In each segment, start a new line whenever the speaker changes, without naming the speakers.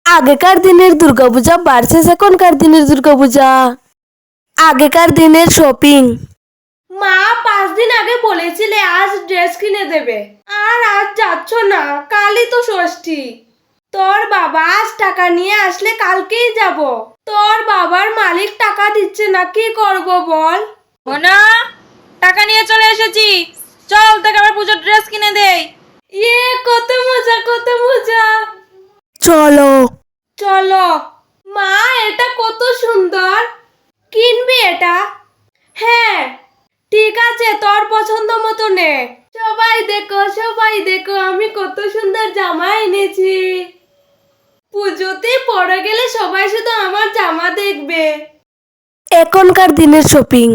আগেকার দিনের দুর্গাপূজা ভার্সেস এখনকার দিনের দুর্গাপূজা। আগেকার দিনের শপিং।
মা 5 দিন আগে বলেছিলে আজ ড্রেস কিনে দেবে, আর আজ যাচ্ছ না। কালই তো ষষ্ঠী। তোর বাবা আজ টাকা নিয়ে আসলে কালকেই যাব। তোর বাবার মালিক টাকা দিচ্ছে না, কি করব বল?
মোনা, টাকা নিয়ে চলে এসেছি, চল তোকে আবার পুজোর ড্রেস কিনে দেই।
কত মজা, কত মজা।
চলো
চলো। মা, এটা কত সুন্দর। কিনবি এটা? হ্যাঁ ঠিক আছে, তোর পছন্দ মতো নে। সবাই দেখো, সবাই দেখো, আমি কত সুন্দর জামা এনেছি। পুজোতে পরে গেলে সবাই শুধু আমার জামা দেখবে।
এখনকার দিনের শপিং।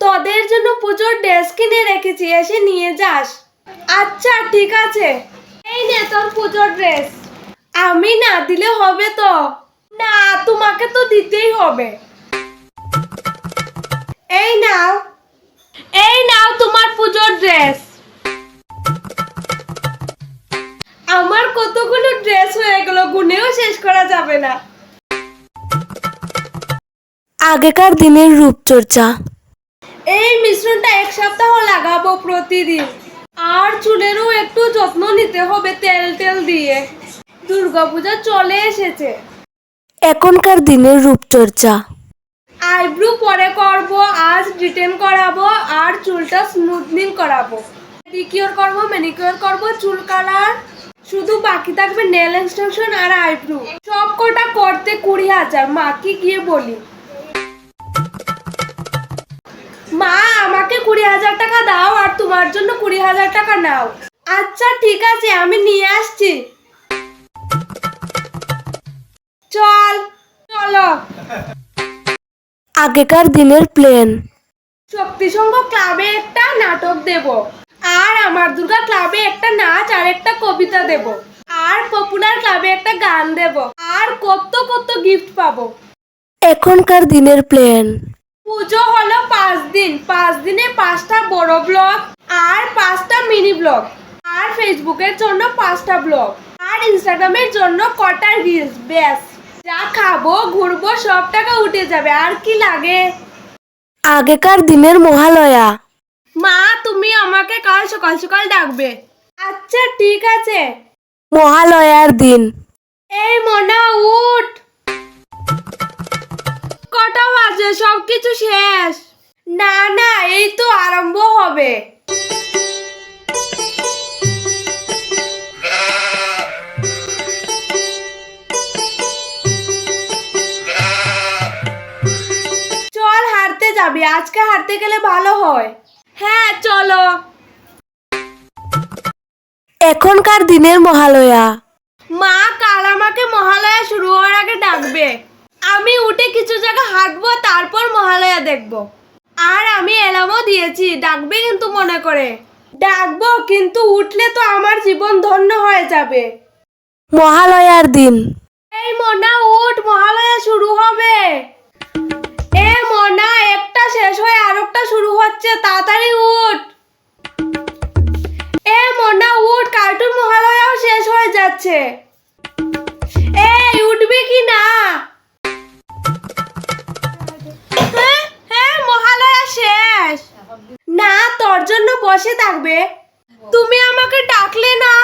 তোদের জন্য পুজোর ড্রেস কিনে রেখেছি, এসে নিয়ে যাস। আচ্ছা ঠিক আছে, এই নে তোর পুজোর ড্রেস। আমি না দিলে হবে তো? না, তোমাকে তো দিতেই হবে। এই নাও, এই নাও তোমার পুজোর ড্রেস। আমার কতগুলো ড্রেস হয়ে গেল, গুনেও শেষ করা যাবে না।
আগেকার দিনের রূপচর্চা।
এই মিশ্রণটা 1 সপ্তাহ লাগাবো প্রতিদিন। আর চুলেরও একটু যত্ন নিতে হবে তেল তেল দিয়ে। দুর্গাপূজা চলে এসেছে।
এখনকার দিনের রূপচর্চা।
আইব্রু পরে করব, আজ ডিটেন করাবো, আর চুলটা স্মুথনিং করাবো। পেডিকিউর করব, ম্যানিকিউর করব, চুল কালার। শুধু বাকি থাকবে নেল এক্সটেনশন আর আইব্রু। সব কটা করতে 20,000। মাকে গিয়ে বলি, মা আমাকে 20,000 টাকা দাও, আর তোমার জন্য 20,000 টাকা নাও। আচ্ছা ঠিক আছে, আমি নিয়ে আসছি। চল, চলো।
আগেকার দিনের প্ল্যান।
শক্তিসংঘ ক্লাবে একটা নাটক দেব, আর আমার দুর্গা ক্লাবে একটা নাচ আর একটা কবিতা দেব, আর পপুলার ক্লাবে একটা গান দেব, আর কত কত গিফট পাবো।
এখনকার দিনের প্ল্যান।
পুজো হলো 5 দিন। 5 দিনে 5টা বড় ব্লগ, আর 5টা মিনি ব্লগ, আর ফেসবুকের জন্য 5টা ব্লগ, আর ইনস্টাগ্রামের জন্য কটা রিলস। ব্যাস, যা খাবো ঘুরবো সব টাকা উঠে যাবে, আর কি লাগে?
আগেকার দিনের মহালয়া।
মা, তুমি আমাকে কাল সকাল সকাল ডাকবে। আচ্ছা ঠিক আছে।
মহালয়ার দিন।
এই মোনা, উঠ। কটা বাজে? সবকিছু শেষ? না না, এই তো আরম্ভ হবে। চল, হাঁটতে যাবি? আজকে হাঁটতে গেলে ভালো হয়। হ্যাঁ চলো।
এখনকার দিনের মহালয়া।
মা, কাল আমাকে মহালয়া শুরু হওয়ার আগে ডাকবে। আমি উঠে কিছু জায়গা হাঁটবো, তারপর মহালয়া দেখবো। আর আমি এলামও দিয়েছি, ডাকবে কিন্তু মনে করে। ডাকবো, কিন্তু উঠলে তো আমার জীবন ধন্য হয়ে যাবে।
মহালয়ার দিন।
এই মোনা, উঠ, মহালয়া শুরু হবে। এ মোনা, একটা শেষ হয়ে আরেকটা শুরু হচ্ছে, তাড়াতাড়ি উঠ। এ মোনা উঠ, কার্টুন মহালয়াও শেষ হয়ে যাচ্ছে। এই উঠবি কি না? হ্যাঁ হ্যাঁ, মহালয়া শেষ। না, তোর জন্য বসে থাকবে। তুমি আমাকে ডাকলে না।